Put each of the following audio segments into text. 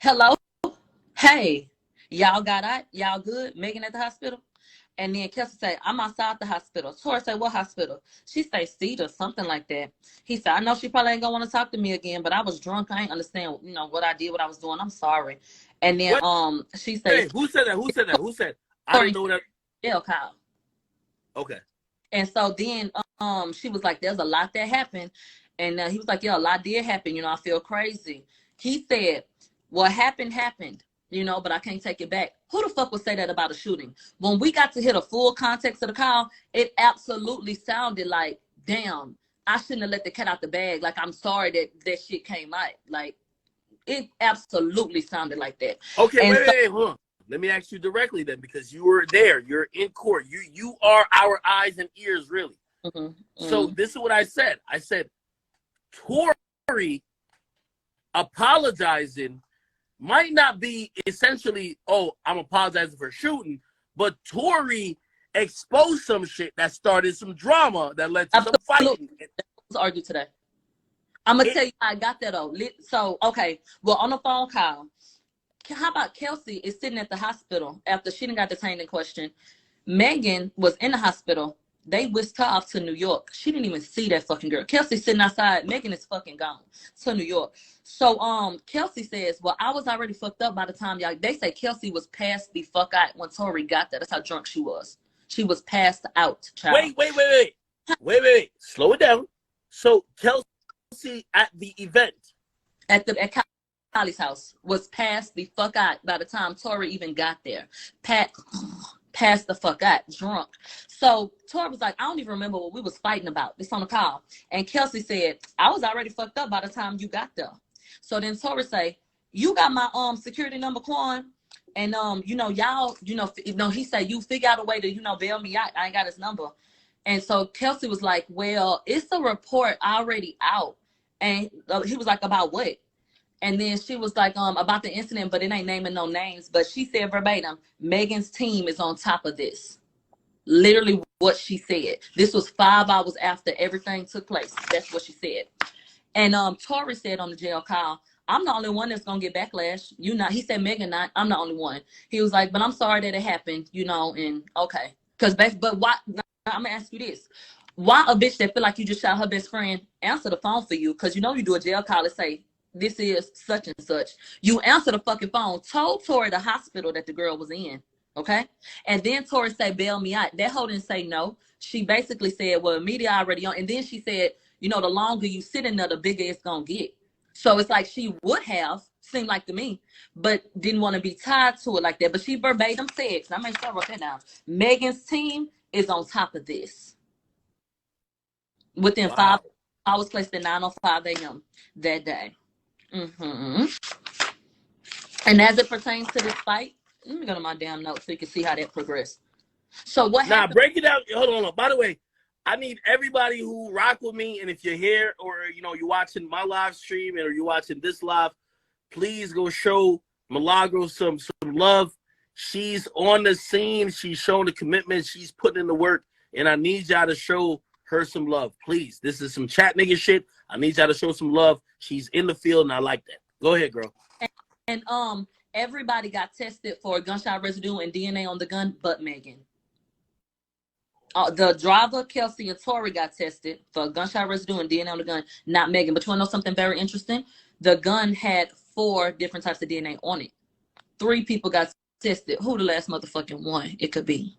Hello? Hey, y'all got out? Y'all good? Megan at the hospital? And then Kelsey say, I'm outside the hospital. Tori say, what hospital? She say, Cedar, something like that. He said, I know she probably ain't gonna want to talk to me again, but I was drunk. I ain't understand, what I did, what I was doing. I'm sorry. And then Wait, she said, who said that? Who said that? Who said? I don't Tori know that. jail call. Okay. And so then she was like, there's a lot that happened. And he was like, yeah, a lot did happen. I feel crazy. He said, what happened, happened, but I can't take it back. Who the fuck would say that about a shooting? When we got to hear the full context of the call, it absolutely sounded like, damn, I shouldn't have let the cat out the bag. Like, I'm sorry that shit came out. Like, it absolutely sounded like that. Okay, And wait, hold on. Let me ask you directly then, because you were there. You're in court. You are our eyes and ears, really. So this is what I said. I said, Tory apologizing might not be essentially, oh, I'm apologizing for shooting, but Tory exposed some shit that started some drama that led to some fighting. Let's argue today. I'm gonna tell you how I got that though. So, okay, well, on the phone call, how about Kelsey is sitting at the hospital after she didn't got detained in question. Megan was in the hospital. They whisked her off to New York. She didn't even see that fucking girl. Kelsey sitting outside. Megan is fucking gone to New York. So Kelsey says, well, I was already fucked up by the time y'all. They say Kelsey was passed the fuck out when Tory got there. That's how drunk she was. She was passed out, child. Wait. Slow it down. So Kelsey at the event. At Kylie's house was passed the fuck out by the time Tory even got there. Passed the fuck out, drunk. So Tory was like, I don't even remember what we was fighting about. It's on the call. And Kelsey said, I was already fucked up by the time you got there. So then Tory say, you got my security number, Quan? And y'all, he said, you figure out a way to, bail me out. I ain't got his number. And so Kelsey was like, well, it's a report already out. And he was like, about what? And then she was like, about the incident, but it ain't naming no names. But she said verbatim, Megan's team is on top of this. Literally what she said. This was 5 hours after everything took place. That's what she said. And Tory said on the jail call, I'm the only one that's gonna get backlash. You not. He said Megan not. I'm the only one. He was like, but I'm sorry that it happened. And okay. But why? I'm gonna ask you this. Why a bitch that feel like you just shot her best friend answer the phone for you? Because you do a jail call and say, this is such and such. You answer the fucking phone, told Tory the hospital that the girl was in, okay? And then Tory said, bail me out. That hoe didn't say no. She basically said, well, media already on. And then she said, the longer you sit in there, the bigger it's going to get. So it's like she would have, seemed like to me, but didn't want to be tied to it like that. But she verbatim said, I make sure I wrote that down, Megan's team is on top of this. Within 5 hours, placed at 9:05 a.m. that day. And as it pertains to this fight, let me go to my damn notes so you can see how that progressed. So what happened? Break it down. Hold on. By the way, I need everybody who rock with me, and if you're here or you're watching my live stream or you're watching this live, please go show Milagro some love. She's on the scene. She's showing the commitment. She's putting in the work, and I need y'all to show her some love, please. This is some chat nigga shit. I need y'all to show some love. She's in the field, and I like that. Go ahead, girl. And everybody got tested for gunshot residue and DNA on the gun, but Megan. The driver, Kelsey, and Tory got tested for gunshot residue and DNA on the gun, not Megan. But you want to know something very interesting? The gun had 4 different types of DNA on it. 3 people got tested. Who the last motherfucking one it could be?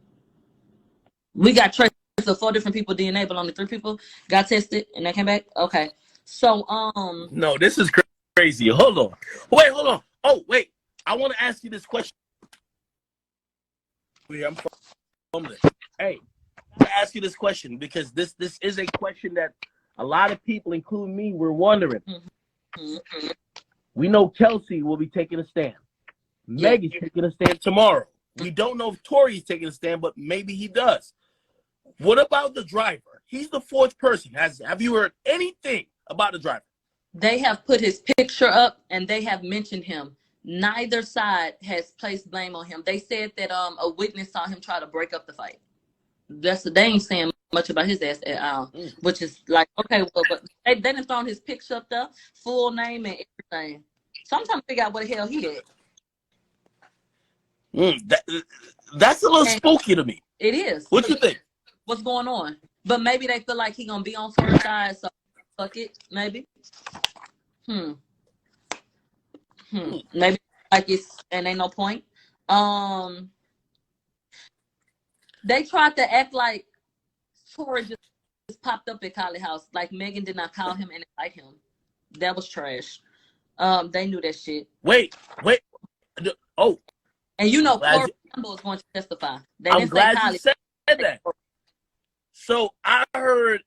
We got traces of 4 different people DNA, but only 3 people got tested and they came back. Okay. So no, this is crazy. Hold on. Hold on. Oh, wait. I want to ask you this question. I'm from this. Hey, I want to ask you this question because this is a question that a lot of people, including me, were wondering. We know Kelsey will be taking a stand. Megan's taking a stand tomorrow. We don't know if Tory's taking a stand, but maybe he does. What about the driver? He's the 4th person. Have you heard anything about the driver? They have put his picture up and they have mentioned him. Neither side has placed blame on him. They said that a witness saw him try to break up the fight. They ain't saying much about his ass at all, which is like, okay, well, but they didn't throw his picture up there, full name and everything. So I'm trying to figure out what the hell he had. That's a little And spooky to me. it is. What you think? What's going on? But maybe they feel like he gonna be on Tory's side, so fuck it. Maybe. Maybe like it's and ain't no point. They tried to act like Tory just popped up at Kylie house. Like Megan did not call him and invite him. That was trash. They knew that shit. Wait. Oh. And you know, Corey Campbell is going to testify. They I'm didn't glad say Kylie. you said that. So I heard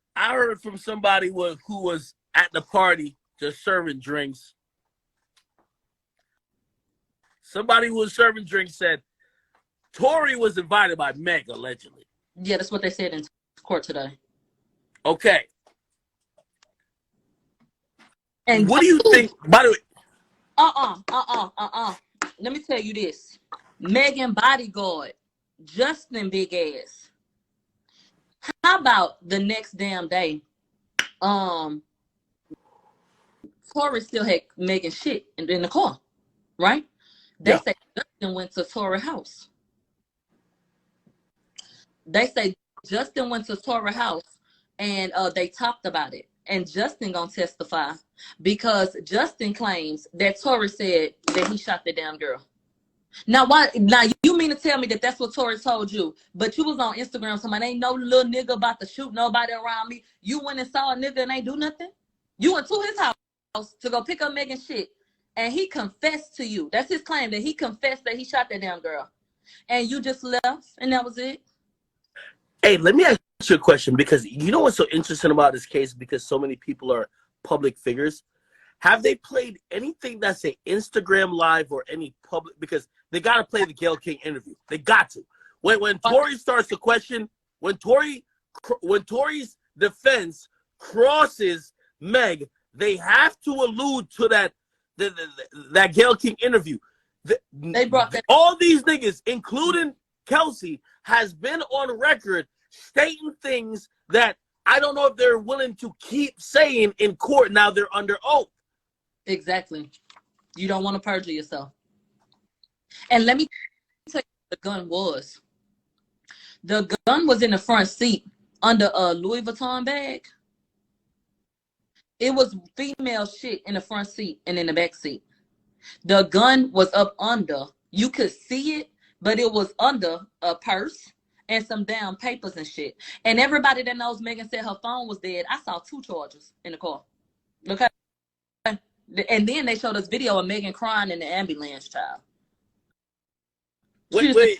from somebody who was at the party just serving drinks. Somebody who was serving drinks said Tory was invited by Meg, allegedly. Yeah, that's what they said in court today. Okay. And what do you think? By the way, let me tell you this. Megan bodyguard, Justin big ass. How about the next damn day? Tory still had Megan shit in the car, right? They say Justin went to Tory house. They say Justin went to Tory house and they talked about it. And Justin gonna testify because Justin claims that Tory said that he shot the damn girl. Now, you mean to tell me that that's what Tory told you? But you was on Instagram, somebody ain't no little nigga about to shoot nobody around me. You went and saw a nigga and ain't do nothing. You went to his house to go pick up Megan's shit, and he confessed to you. That's his claim, that he confessed that he shot that damn girl, and you just left, and that was it. Hey, let me ask you a question, because you know what's so interesting about this case, because so many people are public figures. Have they played anything that's an Instagram live or any public? Because they got to play the Gayle King interview. They got to. When Tory starts the question, when Tory's defense crosses Meg, they have to allude to that Gayle King interview. They brought that. All these niggas, including Kelsey, has been on record stating things that I don't know if they're willing to keep saying in court. Now they're under oath. Exactly. You don't want to perjure yourself. And let me tell you what the gun was. The gun was in the front seat under a Louis Vuitton bag. It was female shit in the front seat and in the back seat. The gun was up under. You could see it, but it was under a purse and some damn papers and shit. And everybody that knows Megan said her phone was dead. I saw 2 charges in the car. Okay. And then they showed us video of Megan crying in the ambulance, child. Wait,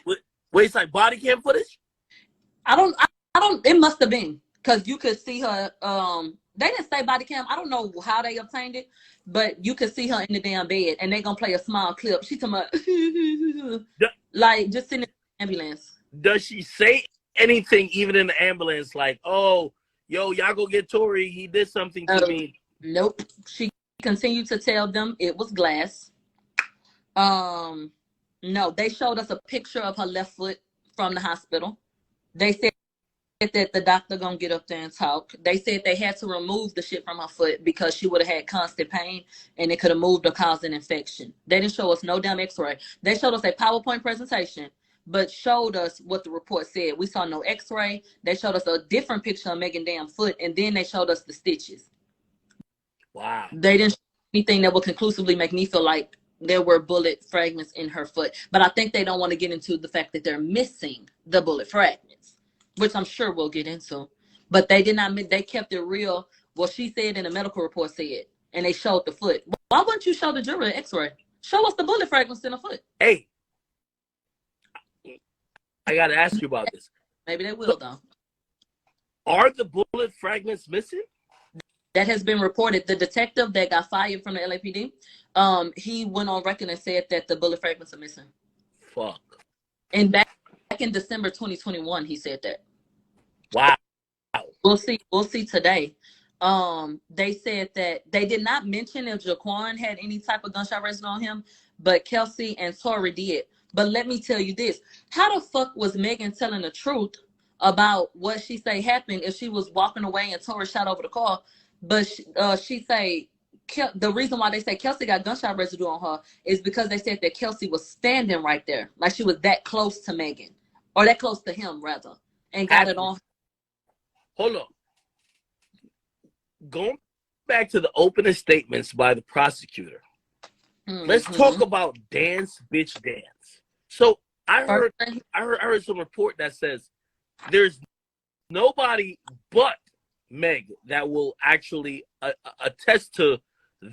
it's like body cam footage? I don't, it must have been, because you could see her, they didn't say body cam. I don't know how they obtained it, but you could see her in the damn bed, and they're going to play a small clip. She talking about, like, just in the ambulance. Does she say anything even in the ambulance, like, oh, yo, y'all go get Tory, he did something to me? Nope. She continued to tell them it was glass. No, they showed us a picture of her left foot from the hospital. They said that the doctor gonna get up there and talk. They said they had to remove the shit from her foot because she would have had constant pain and it could have moved or caused an infection. They didn't show us no damn x-ray. They showed us a PowerPoint presentation, but showed us what the report said. We saw no x-ray. They showed us a different picture of Megan's damn foot, and then they showed us the stitches. Wow. They didn't show anything that would conclusively make me feel like there were bullet fragments in her foot. But I think they don't want to get into the fact that they're missing the bullet fragments, which I'm sure we'll get into. But they did not, they kept it real. Well, she said in the medical report said, and they showed the foot. Why wouldn't you show the jury an x-ray? Show us the bullet fragments in the foot. Hey, I got to ask you about this. Maybe they will, though. Are the bullet fragments missing? That has been reported. The detective that got fired from the LAPD, he went on record and said that the bullet fragments are missing. Fuck. And back in December 2021, he said that. Wow. We'll see today. They said that they did not mention if Jaquan had any type of gunshot residue on him, but Kelsey and Tory did. But let me tell you this. How the fuck was Megan telling the truth about what she say happened if she was walking away and Tory shot over the car? But she say the reason why they say Kelsey got gunshot residue on her is because they said that Kelsey was standing right there, like she was that close to Megan, or that close to him rather, and got it on. Hold on. Going back to the opening statements by the prosecutor, let's talk about dance, bitch, dance. So I heard some report that says there's nobody but Meg that will actually attest to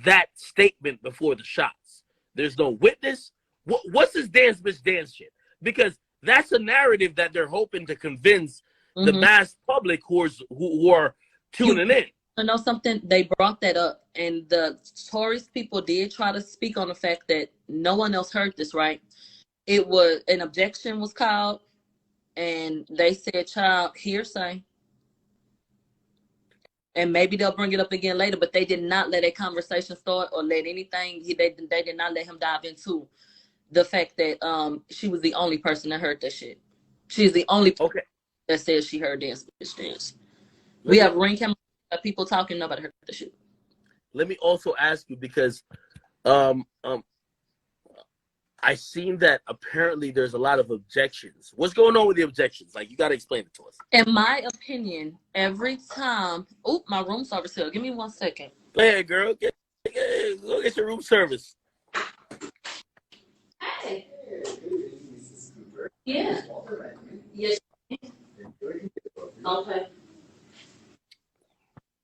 that statement before the shots. There's no witness. What's this dance, bitch, dance shit? Because that's a narrative that they're hoping to convince the mass public who are tuning in. You know something? They brought that up, and the Tory's people did try to speak on the fact that no one else heard this, right? It was an objection was called, and they said, child, hearsay. And maybe they'll bring it up again later, but they did not let a conversation start or let anything. They did not let him dive into the fact that she was the only person that heard that shit. She's the only person that says she heard dance, bitch, dance. We have ring camera people talking, nobody heard the shit. Let me also ask you, because I seen that apparently there's a lot of objections. What's going on with the objections? Like, you got to explain it to us. In my opinion, every time... Oh, my room service here. Give me 1 second. Go ahead, girl. Go get your room service. Hey. Yeah. Yes. Okay.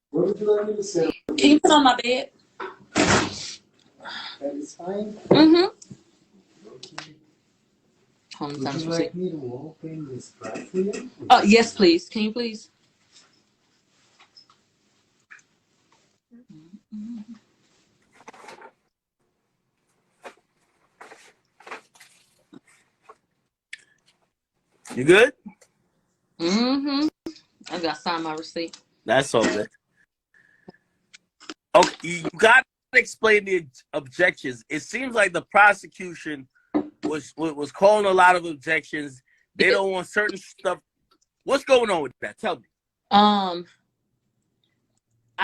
What would you like me to say? Can you put on my bed? That is fine. Mm-hmm. Would you like me to open this bag for you? Yes, please. Can you please? You good? Mm-hmm. I got to sign my receipt. That's all good. Okay, you got to explain the objections. It seems like the prosecution was calling a lot of objections. They don't want certain stuff. What's going on with that? Tell me. I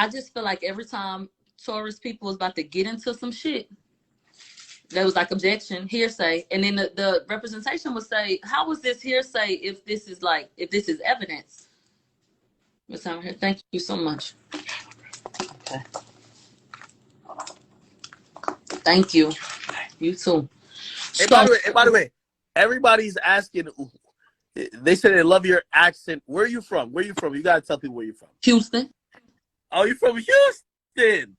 just feel like every time Tory's people was about to get into some shit, there was like objection, hearsay, and then the representation would say, "How was this hearsay if this is evidence?" Miss Hammer here, thank you so much. Okay. Thank you. You too. Hey, by the way, everybody's asking. They say they love your accent. Where are you from? You gotta tell people where you're from. Houston. Oh, you're from Houston.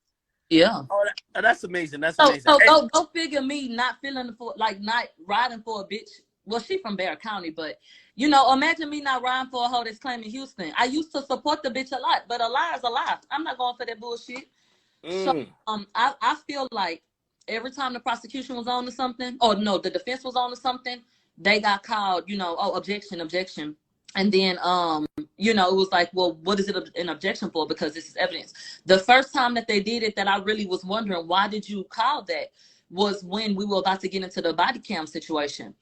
Yeah. Oh, that's amazing. So go figure me not riding for a bitch. Well, she from Bear County, but imagine me not riding for a hoe that's claiming Houston. I used to support the bitch a lot, but a lie is a lie. I'm not going for that bullshit. So I feel like every time the prosecution was on to something, or no, the defense was on to something, they got called, objection. And then, it was like, well, what is it an objection for? Because this is evidence. The first time that they did it that I really was wondering, why did you call that, was when we were about to get into the body cam situation.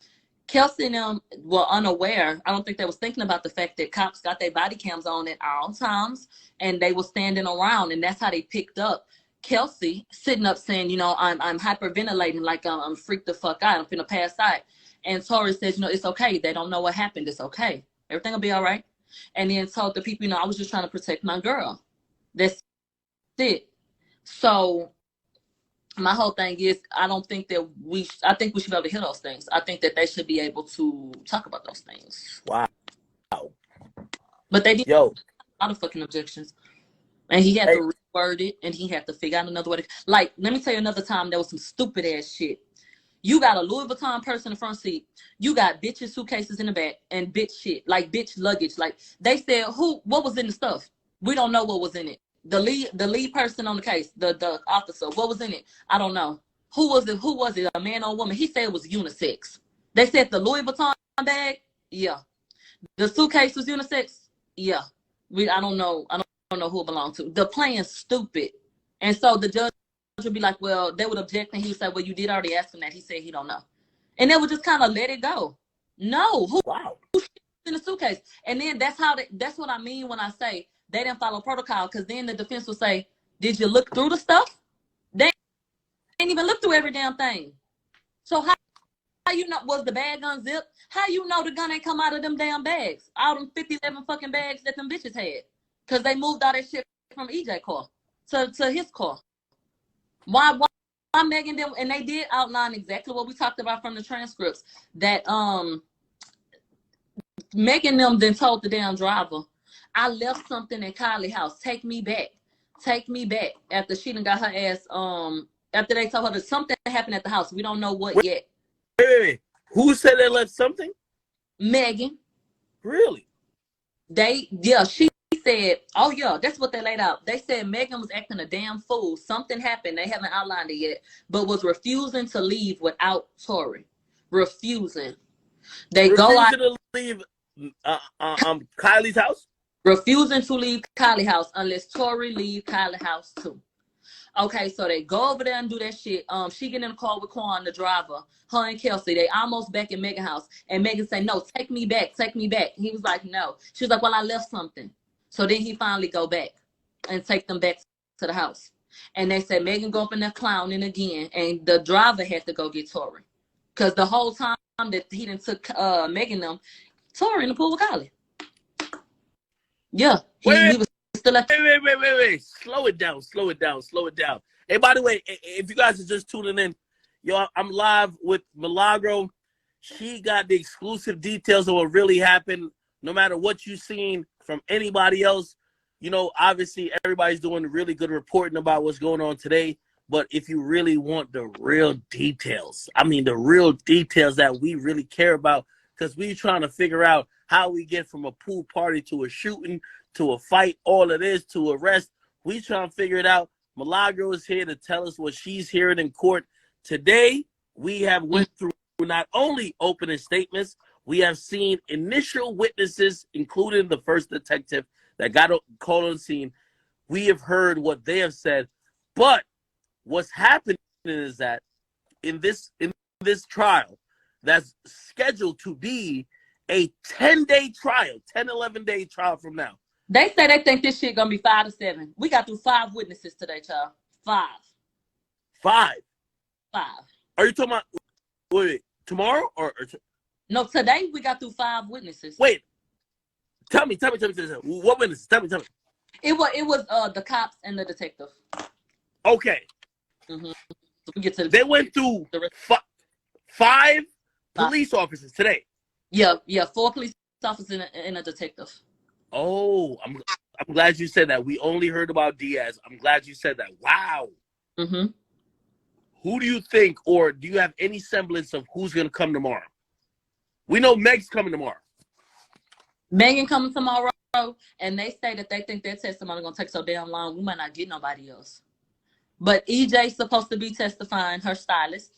Kelsey and them were unaware. I don't think they was thinking about the fact that cops got their body cams on at all times, and they were standing around, and that's how they picked up Kelsey sitting up saying, I'm hyperventilating, like I'm freaked the fuck out. I'm finna pass out. And Tory says, it's okay. They don't know what happened. It's okay. Everything will be all right. And then told the people, I was just trying to protect my girl. That's it. So my whole thing is, I think we should be able to hear those things. I think that they should be able to talk about those things. Wow. But they did a lot of fucking objections. And he had to reword it, and he had to figure out another way to, like, let me tell you another time there was some stupid ass shit. You got a Louis Vuitton purse in the front seat. You got bitches suitcases in the back and bitch shit, like bitch luggage. Like, they said, what was in the stuff? We don't know what was in it. The lead person on the case, the officer, what was in it? I don't know. Who was it? A man or a woman? He said it was unisex. They said the Louis Vuitton bag, yeah. The suitcase was unisex, yeah. I don't know who it belonged to. The plan's stupid. And so the judge would be like, well, they would object, and he would say, well, you did already ask him that. He said he don't know. And they would just kind of let it go. No, who's in the suitcase? And then that's what I mean when I say they didn't follow protocol, because then the defense will say, did you look through the stuff? even look through every damn thing. So how you know, was the bag unzipped? How you know the gun ain't come out of them damn bags? All them 57 fucking bags that them bitches had. Because they moved all that shit from EJ car to his car. Why Megan them, and they did outline exactly what we talked about from the transcripts, that Megan them then told the damn driver, I left something in Kylie's house. Take me back. Take me back. After she done got her ass, after they told her that something happened at the house. We don't know what yet. Wait. Who said they left something? Megan. Really? She said, oh yeah, that's what they laid out. They said Megan was acting a damn fool. Something happened. They haven't outlined it yet, but was refusing to leave without Tory. Refusing. They go out to leave Kylie's house? Refusing to leave Kylie's house unless Tory leave Kylie's house too. Okay, so they go over there and do that shit. She get in the car with Quan, the driver. Her and Kelsey, they almost back in Megan's house. And Megan say, no, take me back, take me back. He was like, no. She was like, well, I left something. So then he finally go back and take them back to the house. And they said Megan go up in there clowning again. And the driver had to go get Tory. Because the whole time that he done took Megan them, Tory in the pool with Kylie. Yeah, he was still at. Wait. Slow it down. Hey, by the way, if you guys are just tuning in, yo, I'm live with Milagro. She got the exclusive details of what really happened. No matter what you've seen from anybody else, you know, obviously everybody's doing really good reporting about what's going on today. But if you really want the real details, I mean the real details that we really care about, because we're trying to figure out how we get from a pool party to a shooting to a fight, all of this to arrest. We trying to figure it out. Milagro is here to tell us what she's hearing in court. Today, we have went through not only opening statements, we have seen initial witnesses, including the first detective that got called on scene. We have heard what they have said. But what's happening is that in this trial that's scheduled to be a 10-day trial, 10, 11-day trial from now. They say they think this shit gonna be 5 to 7. We got through 5 witnesses today, child. 5. 5? 5. Are you talking about, wait, tomorrow or no, today we got through 5 witnesses. Wait, tell me. What witnesses? Tell me. It was the cops and the detective. Okay. Mm-hmm. So we get to they went through 5 police officers today. Yeah, 4 police officers and a detective. Oh, I'm glad you said that. We only heard about Diaz. I'm glad you said that. Wow. Mm-hmm. Who do you think, or do you have any semblance of who's going to come tomorrow? We know Meg's coming tomorrow. Megan coming tomorrow, and they say that they think their testimony going to take so damn long, we might not get nobody else. But EJ's supposed to be testifying, her stylist.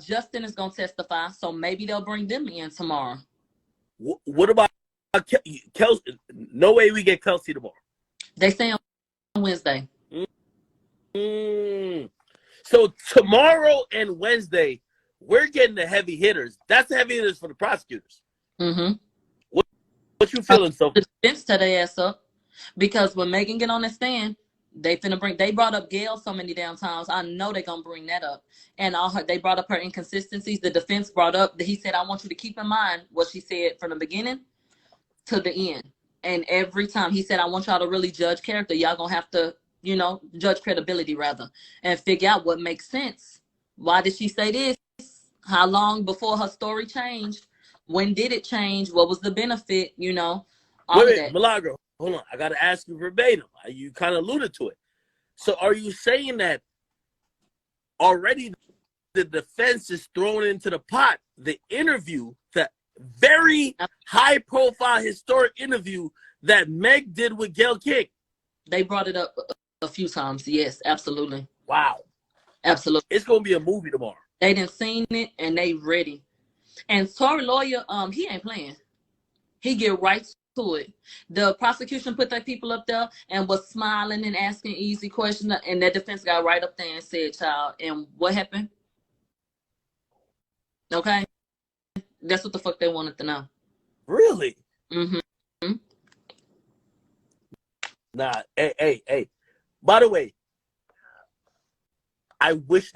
Justin is going to testify, so maybe they'll bring them in tomorrow. What about Kelsey? No way we get Kelsey tomorrow. They say on Wednesday. So tomorrow and Wednesday, we're getting the heavy hitters. That's the heavy hitters for the prosecutors. Mm-hmm. What you feeling, Sophie? The defense set their ass up because when Megan get on the stand, they brought up Gail so many damn times. I know they're gonna bring that up. And they brought up her inconsistencies. The defense brought up that he said, I want you to keep in mind what she said from the beginning to the end. And every time he said, I want y'all to really judge character. Y'all gonna have to, judge credibility rather, and figure out what makes sense. Why did she say this? How long before her story changed? When did it change? What was the benefit? All of that. Milagro, hold on. I got to ask you verbatim. You kind of alluded to it. So are you saying that already the defense is thrown into the pot, the interview, the very high-profile historic interview that Meg did with Gail King? They brought it up a few times. Yes, absolutely. Wow. Absolutely. It's going to be a movie tomorrow. They done seen it and they ready. And Tory lawyer, he ain't playing. He get right to it. The prosecution put their people up there and was smiling and asking easy questions, and their defense got right up there and said, child, and what happened? Okay? That's what the fuck they wanted to know. Really? Mm-hmm. Nah, hey. By the way, I wish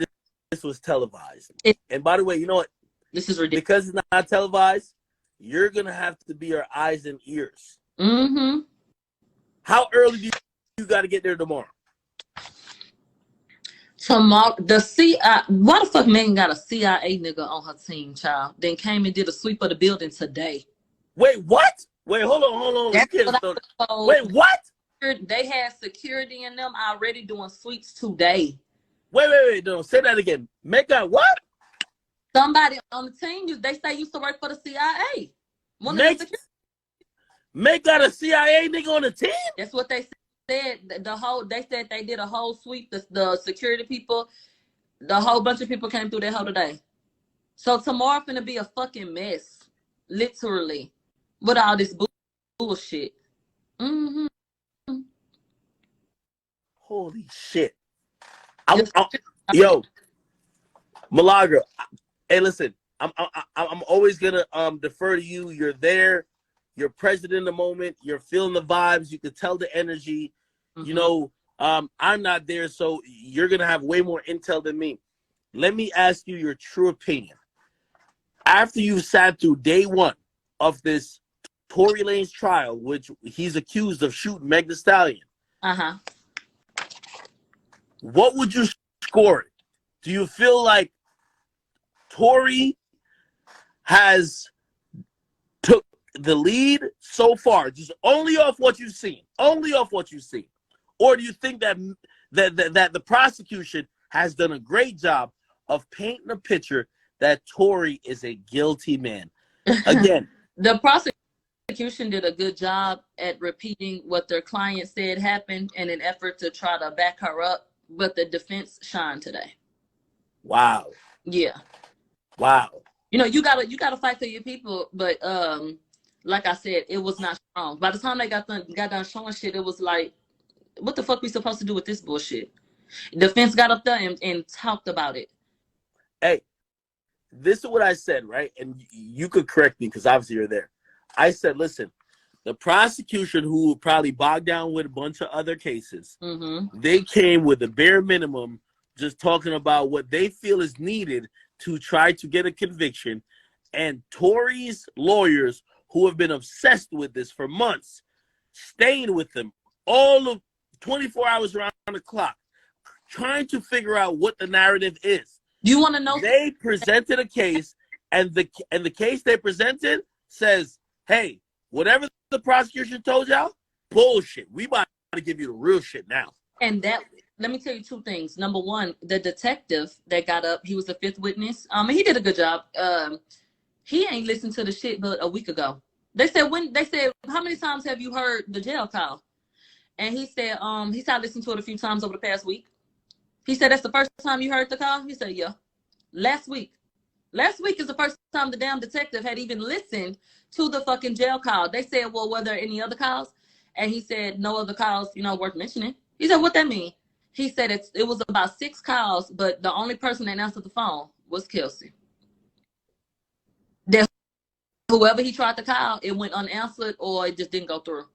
this was televised. And by the way, you know what? This is ridiculous. Because it's not televised, you're gonna have to be our eyes and ears. Mm-hmm. How early do you got to get there tomorrow? Tomorrow, the CIA. Why the fuck Megan got a CIA nigga on her team, child? Then came and did a sweep of the building today. Wait, what? Wait, hold on. Wait, what? They had security in them already doing sweeps today. Wait, don't say that again. Megan, what? Somebody on the team, they say used to work for the CIA. Meg got a CIA nigga on the team? That's what they said. They said they did a whole sweep. The security people, the whole bunch of people came through that whole today. So tomorrow finna be a fucking mess, literally, with all this bullshit. Mm-hmm. Holy shit! Yo, Milagro. Hey, listen. I'm always gonna defer to you. You're there. You're present in the moment. You're feeling the vibes. You can tell the energy. Mm-hmm. You know, I'm not there, so you're gonna have way more intel than me. Let me ask you your true opinion. After you've sat through day one of this Tory Lanez trial, which he's accused of shooting Meg Thee Stallion, what would you score it? Do you feel like Tory has took the lead so far, just only off what you've seen, or do you think that the prosecution has done a great job of painting a picture that Tory is a guilty man? Again, the prosecution did a good job at repeating what their client said happened in an effort to try to back her up, but the defense shined today. Wow. Yeah. Wow. You know, you gotta fight for your people, but like I said, it was not strong. By the time they got done showing shit, it was like, what the fuck we supposed to do with this bullshit? Defense got up there and talked about it. Hey, this is what I said, right? And you could correct me because obviously you're there. I said, listen, the prosecution, who probably bogged down with a bunch of other cases, they came with the bare minimum, just talking about what they feel is needed to try to get a conviction. And Tory's lawyers, who have been obsessed with this for months, stayed with them all of 24 hours around the clock, trying to figure out what the narrative is. You want to know? They presented a case, and the case they presented says, hey, whatever the prosecution told y'all, bullshit. We about to give you the real shit now. And that, let me tell you two things. Number one, the detective that got up, he was the fifth witness. He did a good job. He ain't listened to the shit but a week ago. They said, how many times have you heard the jail call? And he said, he started listening to it a few times over the past week. He said, that's the first time you heard the call? He said, yeah. Last week is the first time the damn detective had even listened to the fucking jail call. They said, well, were there any other calls? And he said, no other calls, worth mentioning. He said, what that mean? He said it was about 6 calls, but the only person that answered the phone was Kelsey. That whoever he tried to call, it went unanswered or it just didn't go through.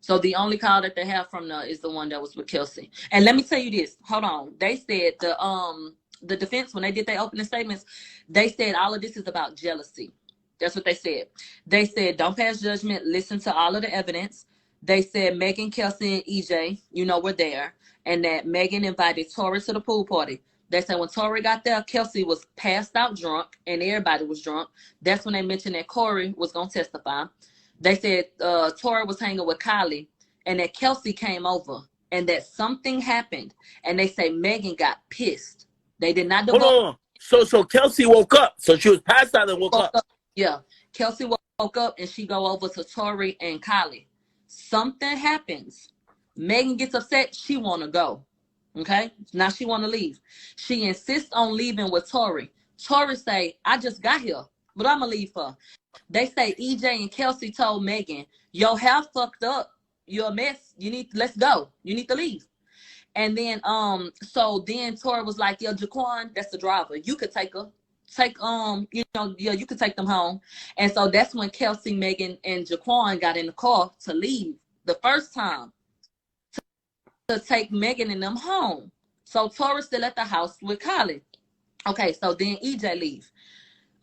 So the only call that they have from is the one that was with Kelsey. And let me tell you this. Hold on. They said the defense, when they did their opening statements, they said all of this is about jealousy. That's what they said. They said, don't pass judgment. Listen to all of the evidence. They said Megan, Kelsey, and EJ, were there. And that Megan invited Tory to the pool party. They said when Tory got there, Kelsey was passed out drunk and everybody was drunk. That's when they mentioned that Corey was going to testify. They said Tory was hanging with Kylie and that Kelsey came over and that something happened. And they say Megan got pissed. They did not divorce. Hold on. So Kelsey woke up. So she was passed out and woke up. Yeah. Kelsey woke up and she go over to Tory and Kylie. Something happens. Megan gets upset. She want to go. Okay? Now she want to leave. She insists on leaving with Tory. Tory say, I just got here, but I'm going to leave her. They say EJ and Kelsey told Megan, your hair fucked up. You're a mess. Let's go. You need to leave. And then, so then Tory was like, yo, Jaquan, that's the driver. You could take her. You could take them home. And so that's when Kelsey, Megan, and Jaquan got in the car to leave the first time to take Megan and them home. So Tory still at the house with Kylie. Okay, so then EJ leave.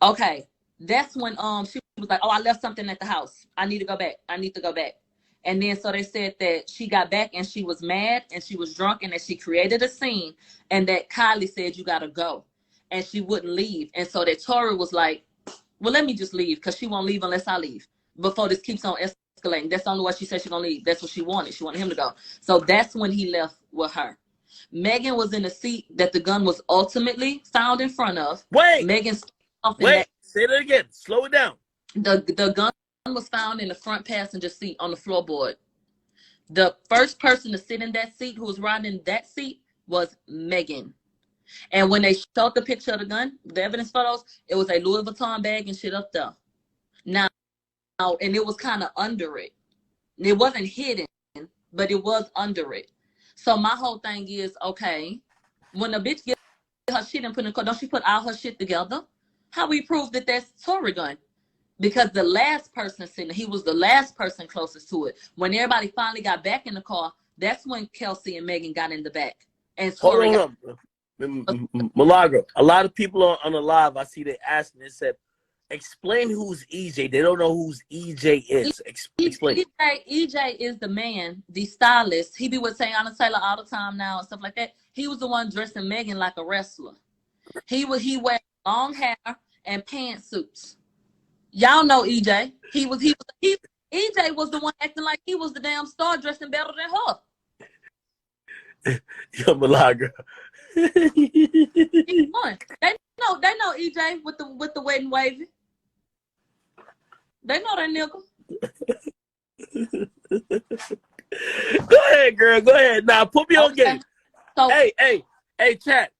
Okay, that's when she was like, "Oh, I left something at the house. I need to go back. I need to go back." And then so they said that she got back and she was mad and she was drunk and that she created a scene and that Kylie said you gotta go and she wouldn't leave. And so that Tory was like, "Well, let me just leave because she won't leave unless I leave before this keeps on escalating." That's the only way she said she's gonna leave. That's what she wanted. She wanted him to go. So that's when he left with her. Megan was in the seat that the gun was ultimately found in front of. Wait. Megan's Wait. Say that again. Slow it down. The gun was found in the front passenger seat on the floorboard. The first person to sit in that seat, who was riding in that seat, was Megan. And when they showed the picture of the gun, the evidence photos, it was a Louis Vuitton bag and shit up there. Now, and it was kind of under it. It wasn't hidden, but it was under it. So my whole thing is, okay, when a bitch gets her shit and put in the car, don't she put all her shit together? How we prove that that's Tory gun? Because the last person sitting, he was the last person closest to it. When everybody finally got back in the car, that's when Kelsey and Megan got in the back. And Tory hold on. Milagro, a lot of people on the live, I see they asking, they said, explain who's EJ. They don't know who's EJ is. Explain. EJ is the man, the stylist. He be with Teyana Taylor all the time now and stuff like that. He was the one dressing Megan like a wrestler. He wear long hair and pantsuits. Y'all know EJ. EJ was the one acting like he was the damn star, dressing better than her. Yo, Milagro. They know EJ with the wet and wavy. They know that nigga. Go ahead, girl. Go ahead. Now put me on game. So, hey, chat.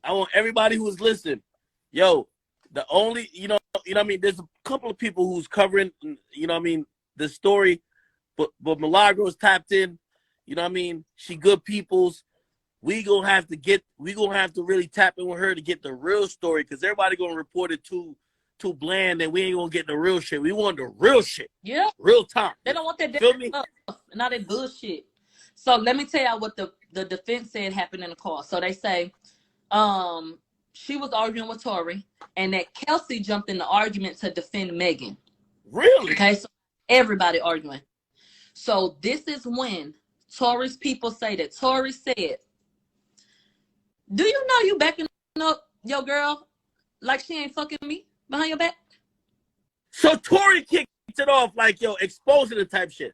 I want everybody who's listening. Yo, the only, you know what I mean? There's a couple of people who's covering, you know what I mean, the story, but Milagro's tapped in, you know what I mean? She good people's. We gonna have to really tap in with her to get the real story, because everybody gonna report it too bland, and we ain't gonna get the real shit. We want the real shit. Yeah. Real time. They don't want that stuff, not that bullshit. So let me tell y'all what the defense said happened in the call. So they say she was arguing with Tory, and that Kelsey jumped in the argument to defend Megan. Really? Okay, so everybody arguing. So this is when Tory's people say that Tory said, "Do you know you backing up your girl like she ain't fucking me behind your back?" So Tory kicked it off like, yo, exposing the type shit.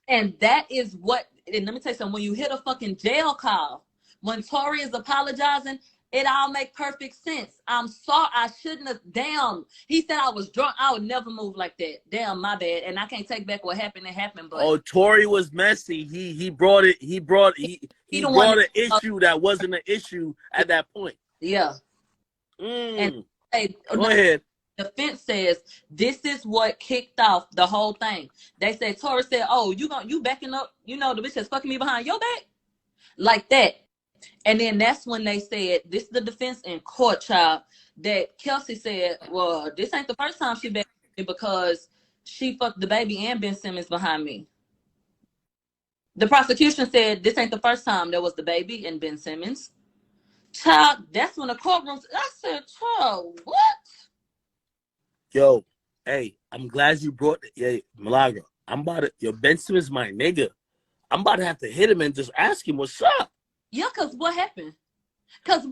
And that is what, and let me tell you something, when you hit a fucking jail call, when Tory is apologizing, it all make perfect sense. I'm sorry, I shouldn't have, damn. He said I was drunk. I would never move like that. Damn, my bad. And I can't take back what happened. It happened, but. Oh, Tory was messy. He brought an issue that wasn't an issue at that point. Yeah. And go ahead. The defense says this is what kicked off the whole thing. They said Tory said, "Oh, you backing up, the bitch that's fucking me behind your back?" Like that. And then that's when they said, this is the defense in court, child, that Kelsey said, "Well, this ain't the first time she backed me because she fucked the baby and Ben Simmons behind me." The prosecution said this ain't the first time there was the baby and Ben Simmons. Child, that's when the courtroom, I said, "Child, what?" Yo, hey, I'm glad you brought it. Yeah, Milagro, Ben Simmons my nigga. I'm about to have to hit him and just ask him what's up. Yeah, because what happened? Because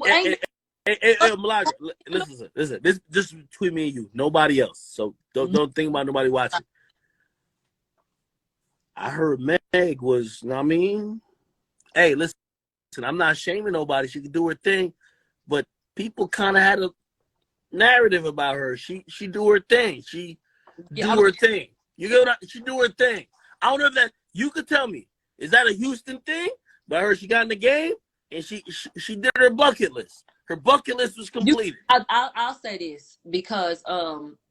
hey, Milagro, listen. This just between me and you, nobody else. So don't think about nobody watching. I heard Meg was, you know what I mean? Hey, listen, I'm not shaming nobody. She can do her thing, but people kind of had a narrative about her. She do her thing. She do her thing. You get what she do her thing. I don't know if that you could tell me. Is that a Houston thing? But I heard she got in the game and she did her bucket list. Her bucket list was completed. I'll say this because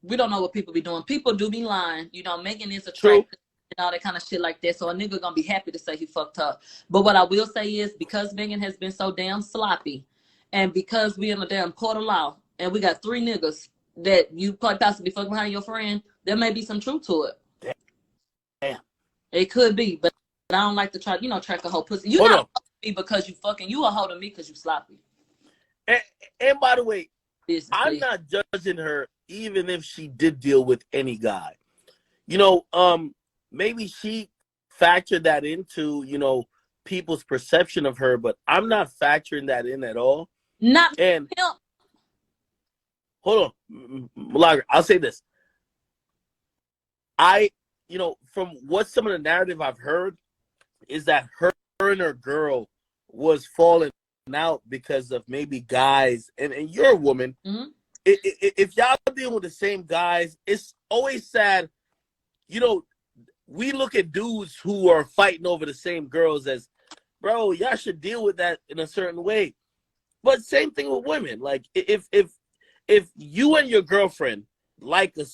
we don't know what people be doing. People do be lying. Megan is a trick and all that kind of shit like that. So a nigga gonna be happy to say he fucked her. But what I will say is, because Megan has been so damn sloppy, and because we in a damn court of law, and we got 3 niggas that you quite possibly fuck behind your friend, there may be some truth to it. Damn. It could be, but I don't like to try, track a whole pussy. Hold on. me because you fucking. You a hoe to me because you sloppy. And by the way, Business, I'm please. not judging her, even if she did deal with any guy. Maybe she factored that into, people's perception of her, but I'm not factoring that in at all. Not And him. hold on, Milagro, I'll say this. From what some of the narrative I've heard is that her and her girl was falling out because of maybe guys, and you're a woman. Mm-hmm. If y'all dealing with the same guys, it's always sad. We look at dudes who are fighting over the same girls as, bro, y'all should deal with that in a certain way. But same thing with women. Like if you and your girlfriend like a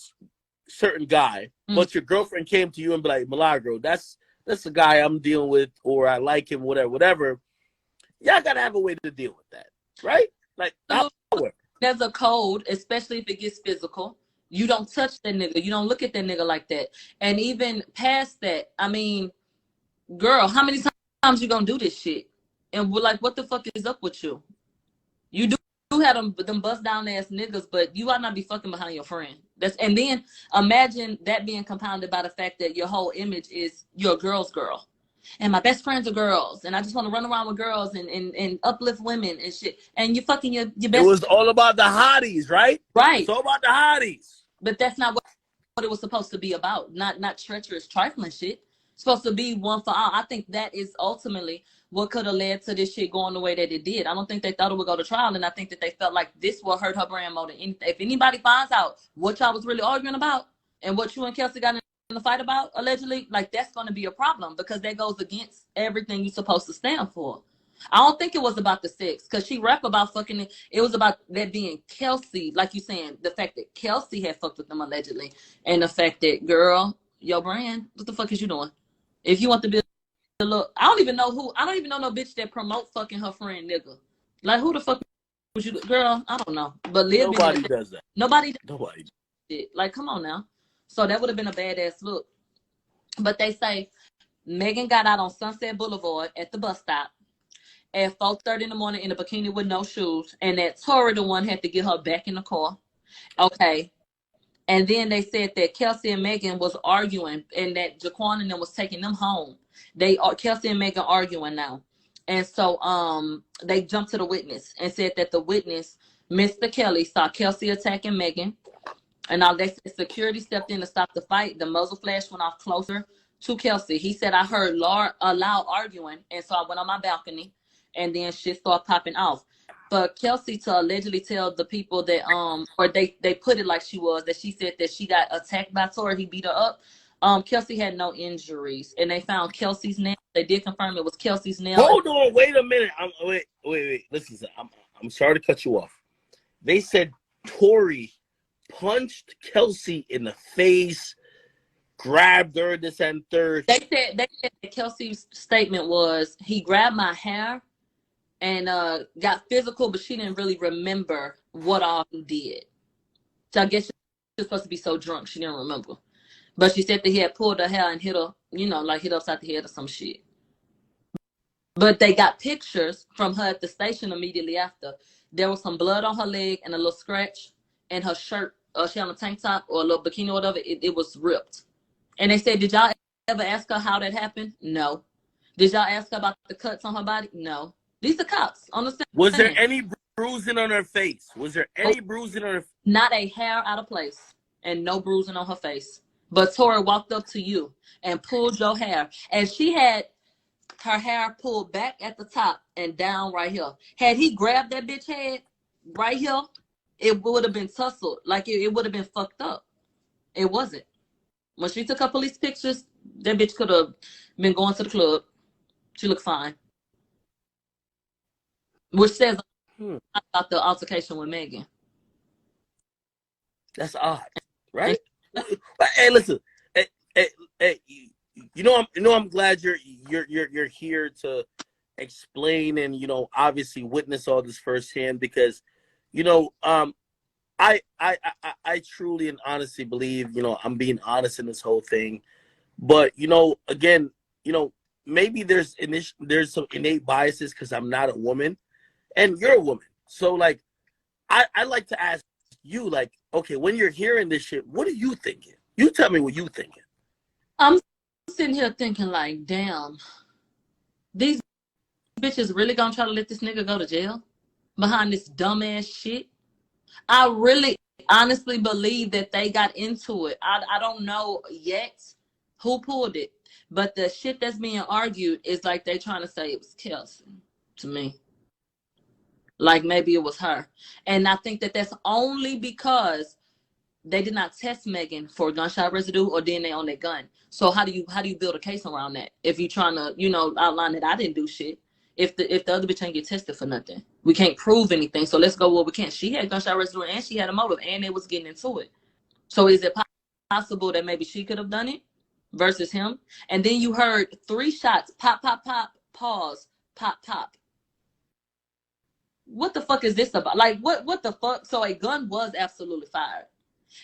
certain guy, but your girlfriend came to you and be like, Milagro, that's the guy I'm dealing with, or I like him, whatever. Y'all gotta have a way to deal with that, right? Like, there's a code, especially if it gets physical. You don't touch that nigga. You don't look at that nigga like that. And even past that, I mean, girl, how many times you gonna do this shit? And we're like, what the fuck is up with you? You do have them bust down ass niggas, but you ought not be fucking behind your friend. And then imagine that being compounded by the fact that your whole image is you're a girl's girl. And my best friends are girls, and I just want to run around with girls and uplift women and shit. And you fucking your best. It was all about the hotties, right? Right. It's all about the hotties. But that's not what it was supposed to be about. Not treacherous, trifling shit. It's supposed to be one for all. I think that is ultimately what could have led to this shit going the way that it did. I don't think they thought it would go to trial, and I think that they felt like this will hurt her brand more than anything. If anybody finds out what y'all was really arguing about and what you and Kelsey got in the fight about, allegedly, like, that's going to be a problem because that goes against everything you're supposed to stand for. I don't think it was about the sex because she rap about fucking it. It was about that being Kelsey, like you saying, the fact that Kelsey had fucked with them allegedly, and the fact that, girl, your brand, what the fuck is you doing? If you want to be a little, I don't even know no bitch that promote fucking her friend nigga. Like, who the fuck was you, girl? I don't know. But nobody does that. Nobody. Nobody. Like, come on now. So that would have been a badass look. But they say Megan got out on Sunset Boulevard at the bus stop at 4:30 in the morning in a bikini with no shoes, and that Tory, the one, had to get her back in the car. Okay. And then they said that Kelsey and Megan was arguing, and that Jaquan and them was taking them home. Kelsey and Megan arguing now. And so they jumped to the witness and said that the witness, Mr. Kelly, saw Kelsey attacking Megan. And now they said security stepped in to stop the fight. The muzzle flash went off closer to Kelsey. He said, I heard a loud arguing, and so I went on my balcony, and then shit started popping off. But Kelsey to allegedly tell the people that or they put it like she was, that she said that she got attacked by Tory, he beat her up. Kelsey had no injuries, and they found Kelsey's nail. They did confirm it was Kelsey's nail. Hold on, wait a minute. Wait. Listen, I'm sorry to cut you off. They said Tory punched Kelsey in the face, grabbed her, this and third. They said that Kelsey's statement was he grabbed my hair and got physical, but she didn't really remember what all he did. So I guess she was supposed to be so drunk she didn't remember. But she said that he had pulled her hair and hit her, like hit her upside the head or some shit. But they got pictures from her at the station immediately after. There was some blood on her leg and a little scratch, and her shirt, she had a tank top or a little bikini or whatever, it was ripped. And they said, did y'all ever ask her how that happened? No. Did y'all ask her about the cuts on her body? No. These are cops on the stand. Was there any bruising on her face? Was there any bruising on her face? Not a hair out of place and no bruising on her face. But Tory walked up to you and pulled your hair. And she had her hair pulled back at the top and down right here. Had he grabbed that bitch head right here, it would have been tussled. Like it would have been fucked up. It wasn't. When she took her police pictures, that bitch could have been going to the club. She looked fine. Which says about the altercation with Megan. That's odd, right? Hey, listen. Hey, I'm glad you're here to explain and obviously witness all this firsthand because I truly and honestly believe I'm being honest in this whole thing, but again maybe there's some innate biases because I'm not a woman, and you're a woman. So like, I like to ask you, like, okay, when you're hearing this shit, what are you thinking? You tell me what you thinking. I'm sitting here thinking like, damn, these bitches really gonna try to let this nigga go to jail behind this dumbass shit? I really honestly believe that they got into it. I don't know yet who pulled it, but the shit that's being argued is like they trying to say it was Kelsey to me. Like maybe it was her. And I think that that's only because they did not test Megan for gunshot residue or DNA on their gun. So how do you build a case around that? If you're trying to, outline that I didn't do shit. If the other bitch ain't get tested for nothing, we can't prove anything. So let's go where we can't. She had gunshot residue and she had a motive and they was getting into it. So is it possible that maybe she could have done it versus him? And then you heard 3 shots, pop, pop, pop, pause, pop, pop. What the fuck is this about? Like what the fuck? So a gun was absolutely fired.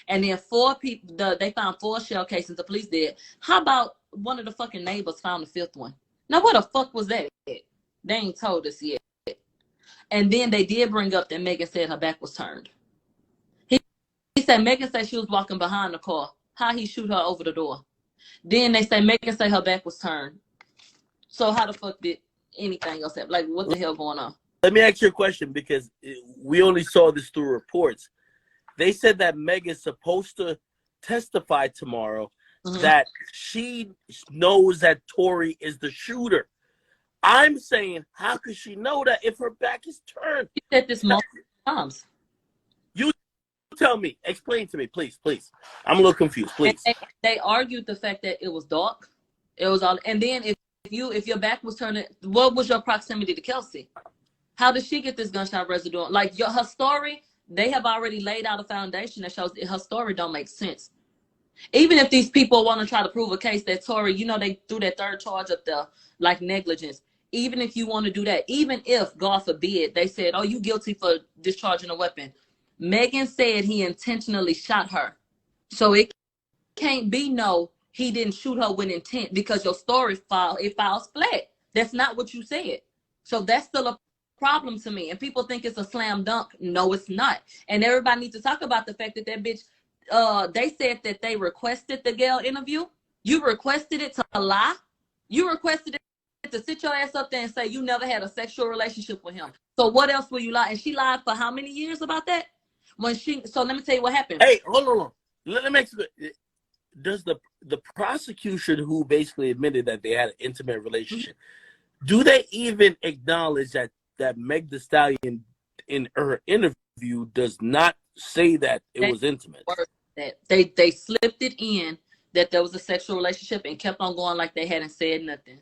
And then 4 people, they found 4 shell casings, the police did. How about one of the fucking neighbors found the 5th one? Now, what the fuck was that? They ain't told us yet. And then they did bring up that Megan said her back was turned. He said Megan said she was walking behind the car. How he shoot her over the door? Then they say Megan said her back was turned. So how the fuck did anything else happen? Like, what the hell going on? Let me ask you a question because we only saw this through reports. They said that Megan's supposed to testify tomorrow, that she knows that Tory is the shooter. I'm saying, how could she know that if her back is turned? She said this multiple times. You tell me. Explain to me, please. I'm a little confused, please. And they argued the fact that it was dark. It was all. And then if your back was turned, what was your proximity to Kelsey? How did she get this gunshot residue? Like her story. They have already laid out a foundation that shows her story don't make sense. Even if these people want to try to prove a case that Tory, they threw that 3rd charge up there, like negligence. Even if you want to do that, even if, God forbid, they said, oh, you guilty for discharging a weapon. Megan said he intentionally shot her. So it can't be he didn't shoot her with intent because your story files flat. That's not what you said. So that's still a problem to me. And people think it's a slam dunk. No, it's not. And everybody needs to talk about the fact that bitch, they said that they requested the Gayle interview. You requested it to lie. You requested it to sit your ass up there and say you never had a sexual relationship with him. So what else will you lie? And she lied for how many years about that? So let me tell you what happened. Hey, hold on. Let me ask you, does the prosecution who basically admitted that they had an intimate relationship, do they even acknowledge that Meg Thee Stallion in her interview does not say that it was intimate? That they slipped it in that there was a sexual relationship and kept on going like they hadn't said nothing.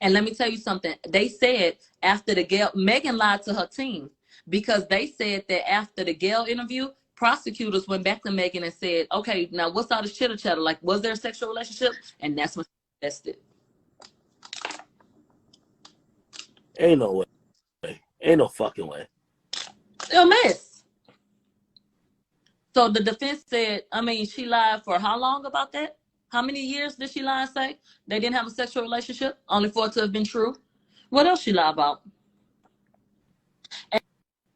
And let me tell you something. They said after the Gayle, Megan lied to her team because they said that after the Gayle interview, prosecutors went back to Megan and said, okay, now what's all this chitter chatter? Like, was there a sexual relationship? And that's when she tested. Ain't no way. Ain't no fucking way. A mess. So the defense said, she lied for how long about that? How many years did she lie and say they didn't have a sexual relationship? Only for it to have been true. What else she lied about?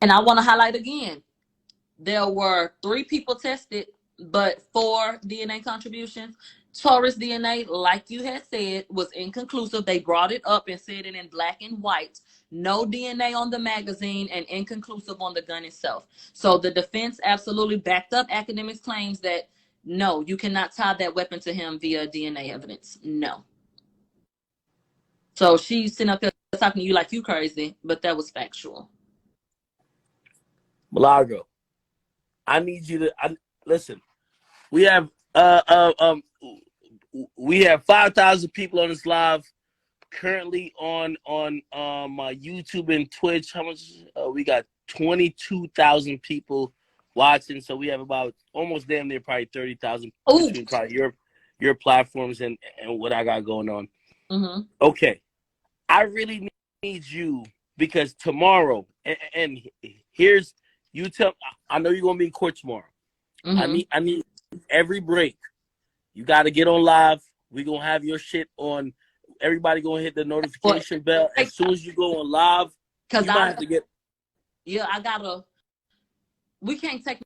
And I want to highlight again, there were 3 people tested, but 4 DNA contributions. Tory's DNA, like you had said, was inconclusive. They brought it up and said it in black and white. No DNA on the magazine and inconclusive on the gun itself. So the defense absolutely backed up Akademiks' claims that, no, you cannot tie that weapon to him via DNA evidence. No. So she's sitting up there talking to you like you crazy, but that was factual. Milagro, I need you to listen. We have 5,000 people on this live currently on my YouTube and Twitch. How much? We got 22,000 people watching. So we have about almost damn near probably 30,000 between probably your platforms and what I got going on. Mm-hmm. Okay, I really need you because tomorrow and here's you tell. I know you're gonna be in court tomorrow. Mm-hmm. I need every break. You got to get on live. We're going to have your shit on. everybody gonna hit the notification bell as soon as you go on live. Because you might have to get. Yeah, we can't take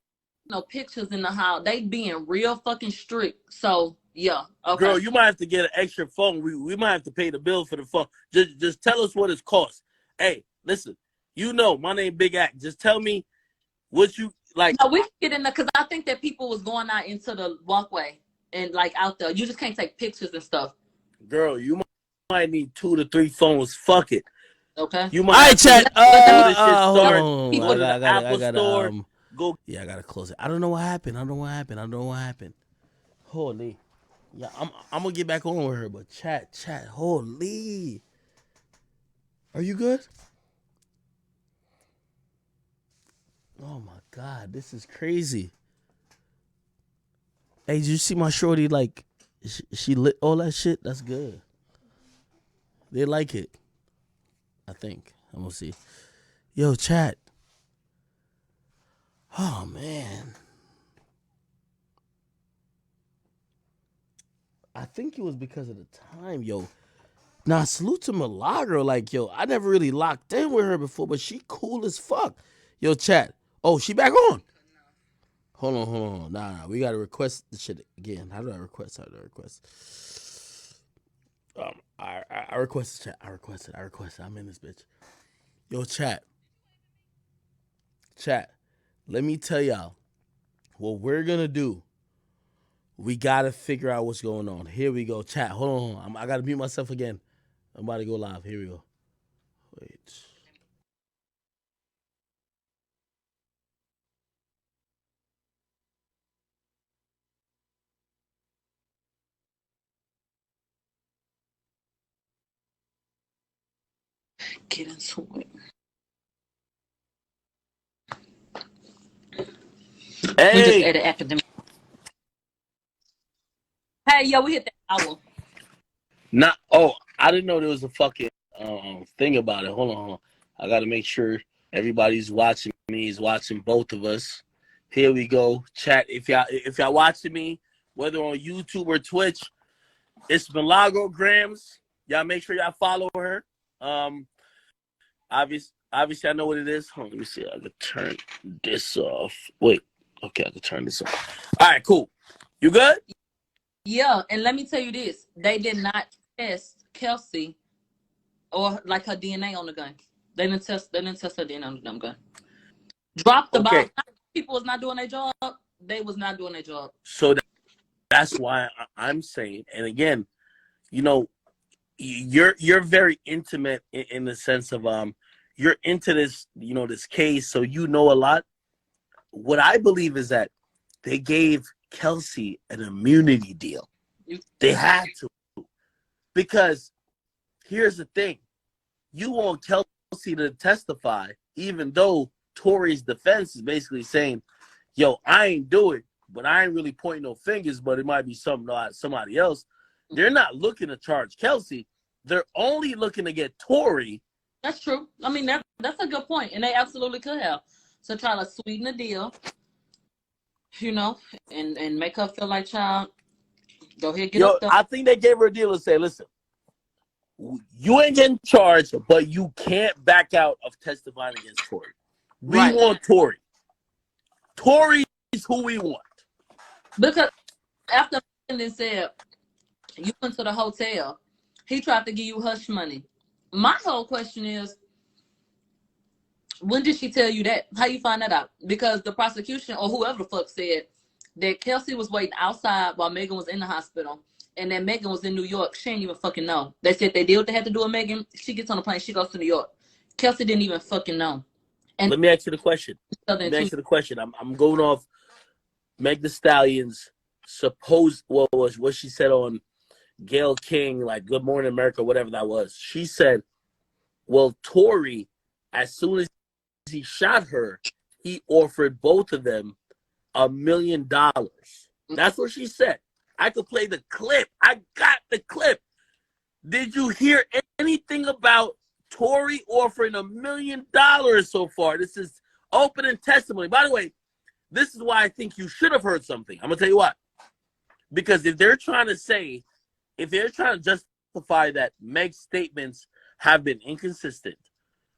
no pictures in the house. They being real fucking strict. So yeah, okay. Girl, you might have to get an extra phone. We might have to pay the bill for the phone. Just tell us what it's cost. Hey, listen, my name Big Act. Just tell me what you like. No, we can get in there because I think that people was going out into the walkway and like out there. You just can't take pictures and stuff. Girl, you might need 2 to 3 phones. Fuck it. Okay. You might. All right, chat. Hold on. People to the Apple Store. Go. Yeah, I gotta close it. I don't know what happened. Holy. Yeah, I'm gonna get back on with her, but chat. Holy. Are you good? Oh my God, this is crazy. Hey, did you see my shorty? Like, she lit all that shit. That's good. They like it. I think. I'm gonna see. Yo, chat. Oh man. I think it was because of the time, yo. Nah, salute to Milagro. Like, yo, I never really locked in with her before, but she cool as fuck. Yo, chat. Oh, she back on. Hold on. Nah, we gotta request the shit again. How do I request? I request the chat. I request it. I'm in this bitch. Yo, chat. Let me tell y'all what we're gonna do. We gotta figure out what's going on. Here we go. Chat, hold on. I gotta mute myself again. I'm about to go live. Here we go. Wait. Get into it. Hey. We just added Akademiks. Hey, yo, we hit that hour. I didn't know there was a fucking thing about it. Hold on. I gotta make sure everybody's watching me. Is watching both of us. Here we go. Chat. If y'all watching me, whether on YouTube or Twitch, it's Milagro Grams. Y'all make sure y'all follow her. Obviously I know what it is. Hold on, let me see. I can turn this off. Wait. Okay, I can turn this off. All right, cool. You good? Yeah, and let me tell you this: they did not test Kelsey or like her DNA on the gun. They didn't test her DNA on the damn gun. Drop the ball. People was not doing their job. They was not doing their job. So that's why I'm saying, and again, you're very intimate in the sense of you're into this this case, so you know a lot. What I believe is that they gave Kelsey an immunity deal. They had to, because here's the thing: you want Kelsey to testify, even though Tory's defense is basically saying, "Yo, I ain't do it, but I ain't really pointing no fingers, but it might be somebody else." They're not looking to charge Kelsey. They're only looking to get Tory. That's true. I mean, that's a good point, and they absolutely could have. So try to sweeten the deal, and make her feel like, child, go ahead, get up there. I think they gave her a deal to say, listen, you ain't getting charged, but you can't back out of testifying against Tory. We want Tory. Tory is who we want. Because after they said you went to the hotel, he tried to give you hush money. My whole question is, when did she tell you that? How you find that out? Because the prosecution or whoever the fuck said that Kelsey was waiting outside while Megan was in the hospital, and that Megan was in New York. She didn't even fucking know. They said they did what they had to do with Megan. She gets on the plane. She goes to New York. Kelsey didn't even fucking know. And let me ask you the question. I'm going off Meg Thee Stallion's what she said on Gayle King, like Good Morning America, whatever that was. She said, well, Tory, as soon as he shot her, he offered both of them $1 million. That's what she said. I could play the clip. I got the clip. Did you hear anything about Tory offering $1 million so far? This is opening testimony. By the way, this is why I think you should have heard something. I'm going to tell you what. Because if they're trying to justify testify that Meg's statements have been inconsistent.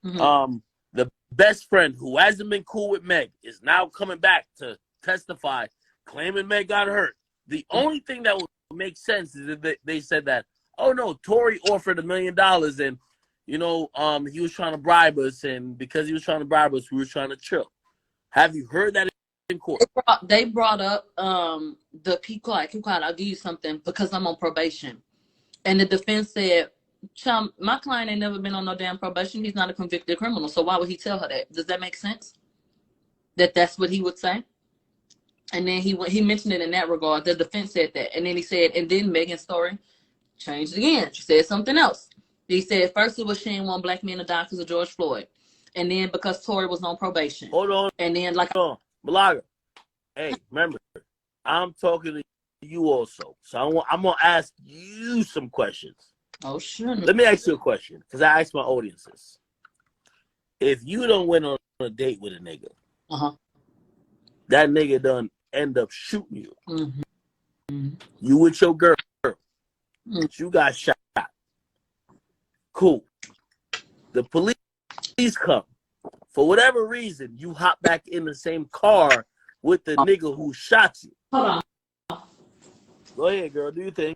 Mm-hmm. The best friend who hasn't been cool with Meg is now coming back to testify, claiming Meg got hurt. The only thing that would make sense is if they said that, oh no, Tory offered $1 million and he was trying to bribe us, and because he was trying to bribe us, we were trying to chill. Have you heard that in court? They brought up the keep quiet, I'll give you something because I'm on probation. And the defense said, Chum, my client ain't never been on no damn probation. He's not a convicted criminal. So why would he tell her that? Does that make sense? That's what he would say? And then he mentioned it in that regard. The defense said that. And then he said, and then Megan's story changed again. She said something else. He said first it was she didn't want black men to die because of George Floyd. And then because Tory was on probation. Hold on. And then Milagro. Hey, remember, I'm talking to you also. So I'm going to ask you some questions. Oh, sure. Let me ask you a question, because I asked my audiences. If you don't went on a date with a nigga, that nigga done end up shooting you. Mm-hmm. You with your girl. You got shot. Cool. The police come. For whatever reason, you hop back in the same car with the nigga who shot you. Hold on. Go ahead, girl. Do your thing.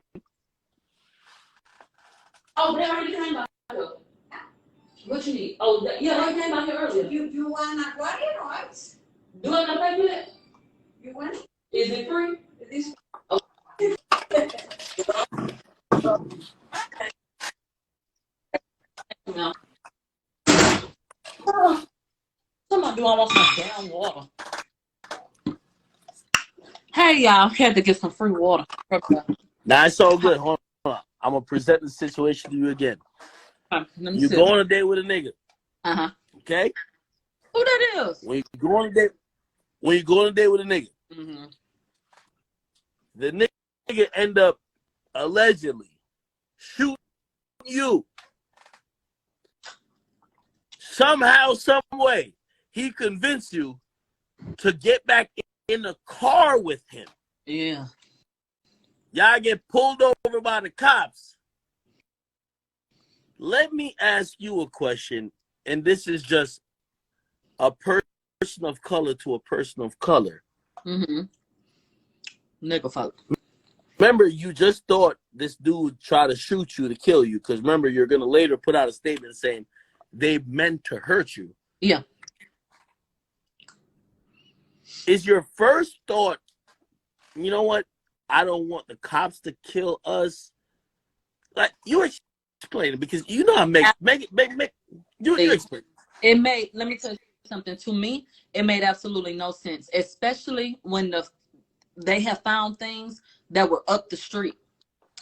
Oh, they already came by here. What you need? Oh, yeah, they came by here earlier. You want to go in or what? Do I not pay for that? You want? Is it free? This. Oh. No. Somebody do I want some damn water? Hey, y'all, had to get some free water. Nah, it's all good. Hold on. I'm going to present the situation to you again. You go on a date with a nigga. Uh-huh. Okay? Who that is? When you go on a date with a nigga, the nigga end up allegedly shooting you. Somehow, some way, he convinced you to get back in the car with him. Yeah. Y'all get pulled over by the cops. Let me ask you a question, and this is just a person of color to a person of color. Nigga fuck. Remember, you just thought this dude tried to shoot you to kill you, because remember, you're going to later put out a statement saying they meant to hurt you. Yeah. Is your first thought, you know what? I don't want the cops to kill us. Like, you explain it, because you know how make you explain. It made, let me tell you something. To me, it made absolutely no sense, especially when they have found things that were up the street.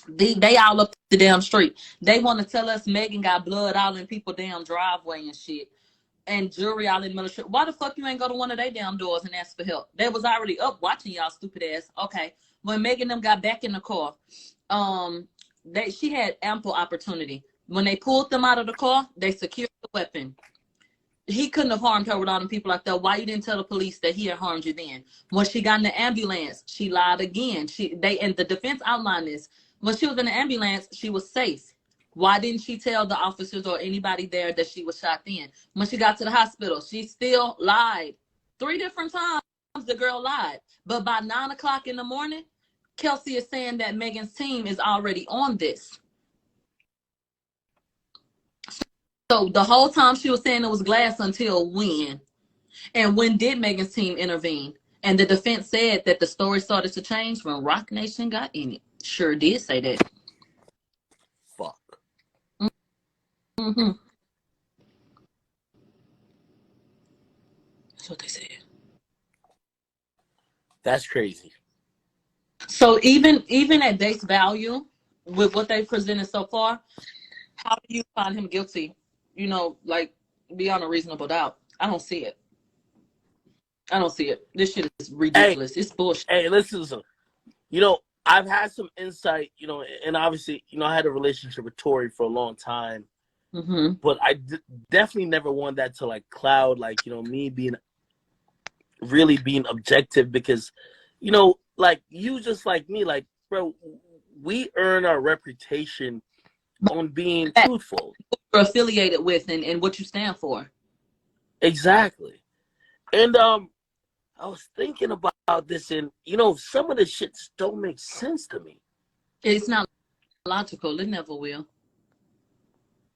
They all up the damn street. They want to tell us Megan got blood all in people's damn driveway and shit, and jewelry all in the military. Why the fuck you ain't go to one of their damn doors and ask for help? They was already up watching y'all stupid ass. Okay, when Megan them got back in the car, she had ample opportunity. When they pulled them out of the car, they secured the weapon. He couldn't have harmed her with all them people like that. Why you didn't tell the police that he had harmed you then? When she got in the ambulance, she lied again. And the defense outlined this. When she was in the ambulance, she was safe. Why didn't she tell the officers or anybody there that she was shot then? When she got to the hospital, she still lied. 3 different times the girl lied. But by 9 o'clock in the morning, Kelsey is saying that Megan's team is already on this. So the whole time she was saying it was glass until when? And when did Megan's team intervene? And the defense said that the story started to change when Rock Nation got in it. Sure did say that. Fuck. Mm-hmm. That's what they said. That's crazy. So even at base value, with what they presented so far, how do you find him guilty? You know, like beyond a reasonable doubt. I don't see it. I don't see it. This shit is ridiculous. It's bullshit. Hey, listen. You know, I've had some insight, you know, and obviously, you know, I had a relationship with Tory for a long time. But I definitely never want that to, like, cloud, like, you know, me really being objective, because, you know, like, you just like me, like, bro, we earn our reputation on being That truthful. you're affiliated with and what you stand for. Exactly. And I was thinking about this, and some of the shits don't make sense to me. It's not logical. It never will.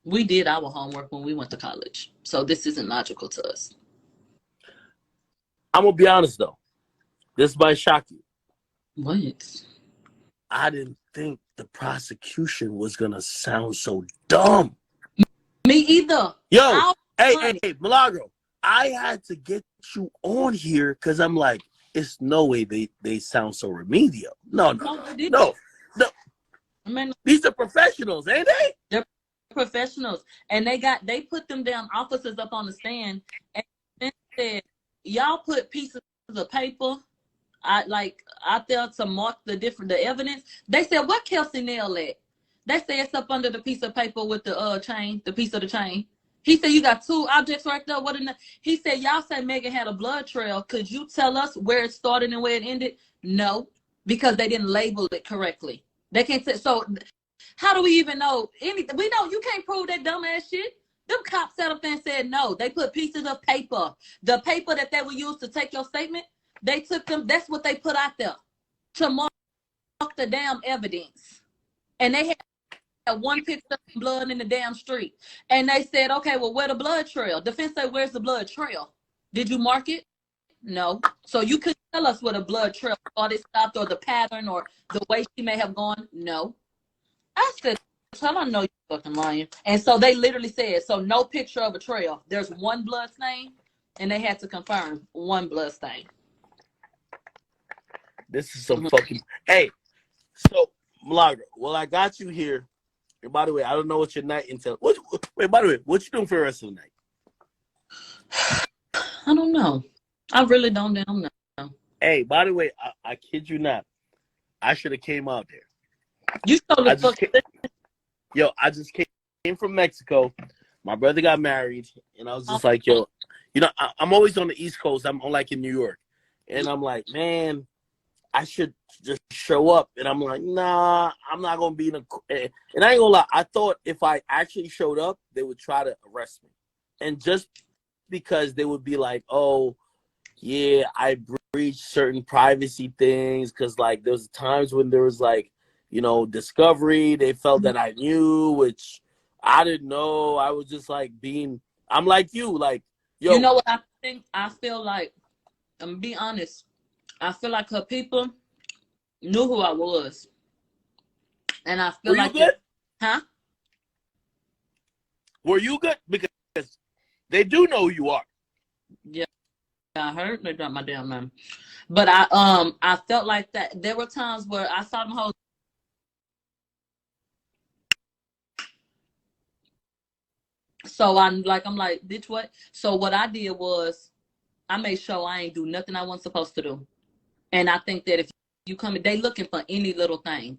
We did our homework when we went to college, so this isn't logical to us. I'm gonna be honest though. This might shock you. What? I didn't think the prosecution was gonna sound so dumb. Me either. Yo, I'll hey, funny. Milagro, I had to get you on here because I'm like, it's no way they sound so remedial. No, No, they did. no. I mean, These are professionals, ain't they? they're professionals, and they put them damn officers up on the stand and said, "Y'all put pieces of paper out there to mark the evidence." They said, "What Kelsey nail at?" They said it's up under the piece of paper with the chain, the piece of the chain. He said, "You got two objects right there. What in the?" He said, "Y'all say Megan had a blood trail. Could you tell us where it started and where it ended?" No, because they didn't label it correctly. They can't say so. How do we even know anything? We know you can't prove that dumbass shit. Them cops sat up there and said no. They put pieces of paper, the paper that they would use to take your statement. They took them. That's what they put out there to mark the damn evidence. And they had one picture of blood in the damn street. And they said, okay, well, where the blood trail? Defense said, where's the blood trail? Did you mark it? No. So you couldn't tell us where the blood trail started, stopped, or the pattern, or the way she may have gone? No. I said, tell I know you fucking lying. And so they literally said, so no picture of a trail. There's one blood stain, and they had to confirm one blood stain. This is some fucking. Hey, so Milagro, well, I got you here. And by the way, I don't know what your night until. Wait, by the way, what you doing for the rest of the night? I don't know. I really don't know. Hey, by the way, I kid you not. I should have came out there. You totally fucking. I just came from Mexico. My brother got married, and I was just like, yo, I'm always on the East Coast. I'm like in New York, and I'm like, man, I should just show up. And I'm like, nah, I'm not gonna be in a. And I ain't gonna lie, I thought if I actually showed up, they would try to arrest me, and just because they would be like, oh, yeah, I breached certain privacy things, because like there was times when there was like, discovery, they felt that I knew, which I didn't know. I was just like I'm like you, like, yo. You know what I think? I feel like, I'm gonna be honest, I feel like her people knew who I was. And I feel Were like you good? Huh? Were you good? Because they do know who you are. Yeah, I heard they dropped my damn name. But I felt like that there were times where I saw them hoes. So I'm like, bitch, what? So what I did was I made sure I ain't do nothing I wasn't supposed to do. And I think that if you come in, they looking for any little thing.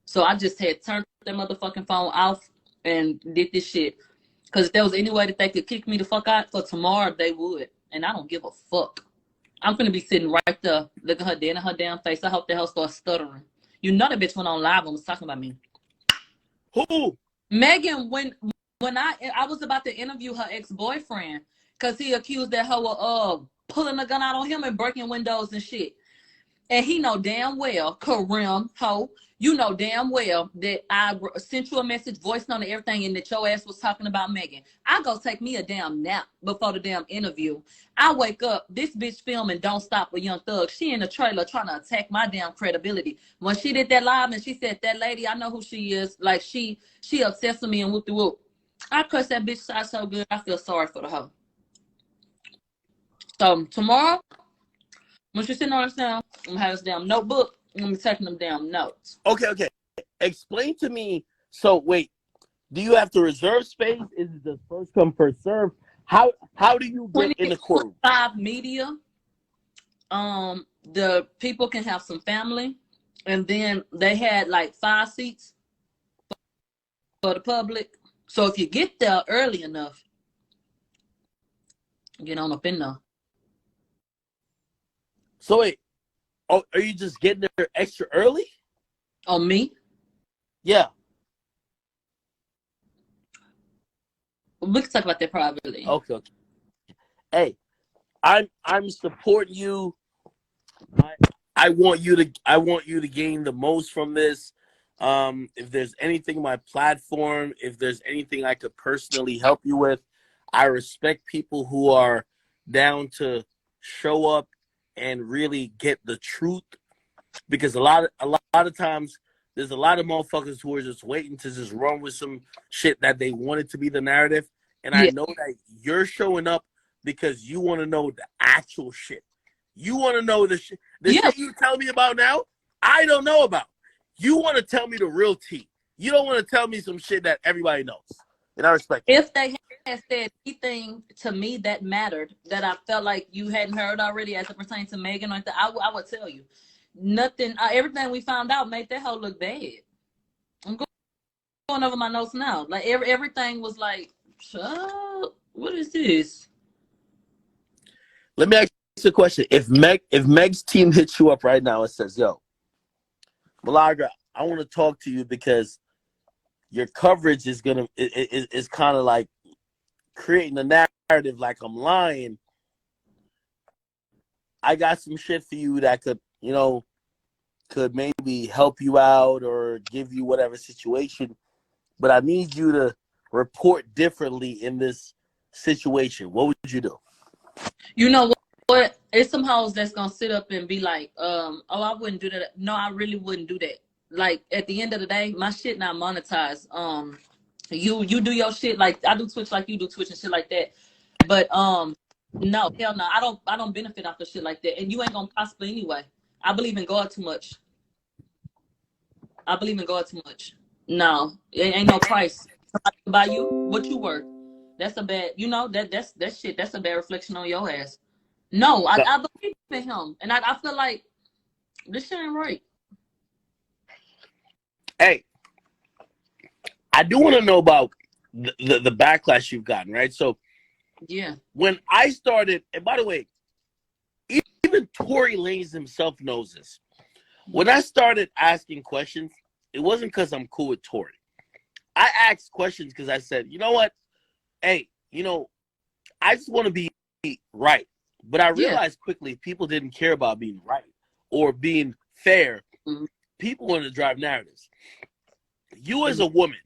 So I just had turned their motherfucking phone off and did this shit. Because if there was any way that they could kick me the fuck out for tomorrow, they would. And I don't give a fuck. I'm gonna be sitting right there, looking her dead in her damn face. I hope the hell starts stuttering. You know that bitch went on live and was talking about me. Who? Megan, when I was about to interview her ex-boyfriend, because he accused that hoe of pulling a gun out on him and breaking windows and shit. And he know damn well, Karim, ho, you know damn well that I sent you a message, voice note and everything, and that your ass was talking about Megan. I go take me a damn nap before the damn interview. I wake up, this bitch filming Don't Stop with Young Thug. She in the trailer trying to attack my damn credibility. When she did that live and she said, that lady, I know who she is. Like, she obsessed with me and whoop-de-whoop. I cussed that bitch out so good, I feel sorry for the hoe. So, tomorrow, when she's sitting on her down, I'm gonna have this damn notebook. I'm gonna be taking them damn notes. Okay. Explain to me. So wait, do you have to reserve space? Is it the first come first serve? How do you get in the courtroom? 25 media. The people can have some family, and then they had like 5 seats for the public. So if you get there early enough, get on up in there. So wait, are you just getting there extra early? On me? Yeah. We can talk about that privately. Okay. Hey, I'm supporting you. I want you to gain the most from this. If there's anything in my platform, if there's anything I could personally help you with, I respect people who are down to show up and really get the truth. Because a lot of times there's a lot of motherfuckers who are just waiting to just run with some shit that they want it to be the narrative. And I know that you're showing up because you want to know the actual shit. You want to know the shit. The shit you tell me about now, I don't know about. You want to tell me the real tea. You don't want to tell me some shit that everybody knows. And I respect you. If they had said anything to me that mattered, that I felt like you hadn't heard already as it pertains to Megan, like that, I would tell you. Nothing. Everything we found out made that hoe look bad. I'm going over my notes now. Like everything was like, what is this? Let me ask you a question. If Meg's team hits you up right now and says, "Yo, Milagro, I want to talk to you because your coverage is kind of like creating a narrative like I'm lying. I got some shit for you that could maybe help you out or give you whatever situation, but I need you to report differently in this situation." What would you do? You know what? It's some hoes that's gonna sit up and be like, oh, I wouldn't do that. No, I really wouldn't do that. Like at the end of the day, my shit not monetized. You do your shit like I do Twitch like you do Twitch and shit like that. But no, hell no. I don't benefit off of shit like that. And you ain't gonna prosper anyway. I believe in God too much. No, it ain't no price. Somebody can buy you what you worth. That's a bad, that shit. That's a bad reflection on your ass. No, I believe in him, and I feel like this shit ain't right. Hey, I do want to know about the backlash you've gotten, right? So, yeah, when I started, and by the way, even Tory Lanez himself knows this. When I started asking questions, it wasn't because I'm cool with Tory. I asked questions because I said, you know what? Hey, I just want to be right. But I realized quickly people didn't care about being right or being fair. Mm-hmm. People want to drive narratives. You as a woman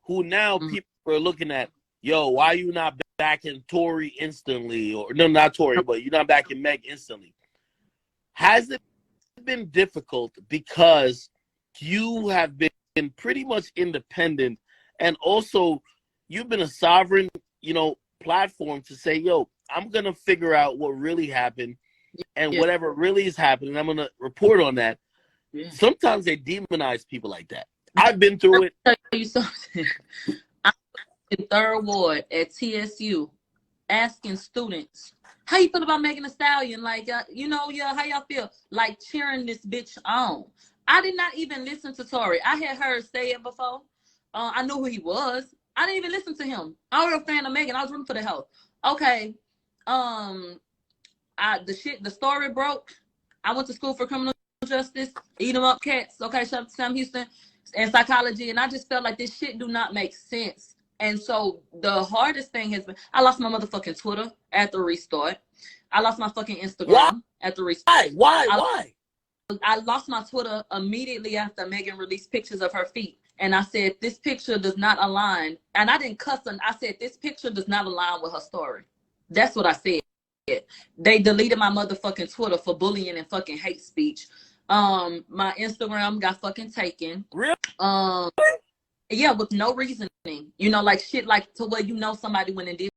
who now people are looking at, yo, why you not backing Tory instantly? Or no, not Tory, but you're not backing Meg instantly. Has it been difficult because you have been pretty much independent, and also you've been a sovereign, platform to say, yo, I'm going to figure out what really happened, and whatever really is happening, I'm going to report on that. Yeah. Sometimes they demonize people like that. I've been through it. I'll tell you something. I'm in 3rd Ward at TSU asking students, how you feel about Megan Thee Stallion? Like, how y'all feel? Like cheering this bitch on. I did not even listen to Tory. I had heard say it before. I knew who he was. I didn't even listen to him. I was a fan of Megan. I was rooting for the hoe. Okay. The story broke. I went to school for criminal justice, eat 'em up cats. Okay, shout out to Sam Houston, and psychology. And I just felt like this shit do not make sense. And so the hardest thing has been, I lost my motherfucking Twitter at the restart. I lost my fucking Instagram at the restart. Why? I lost my Twitter immediately after Megan released pictures of her feet. And I said, this picture does not align. And I didn't cuss them. I said, this picture does not align with her story. That's what I said. They deleted my motherfucking Twitter for bullying and fucking hate speech. My Instagram got fucking taken. Really? Yeah, with no reasoning. Like shit like to where somebody went and did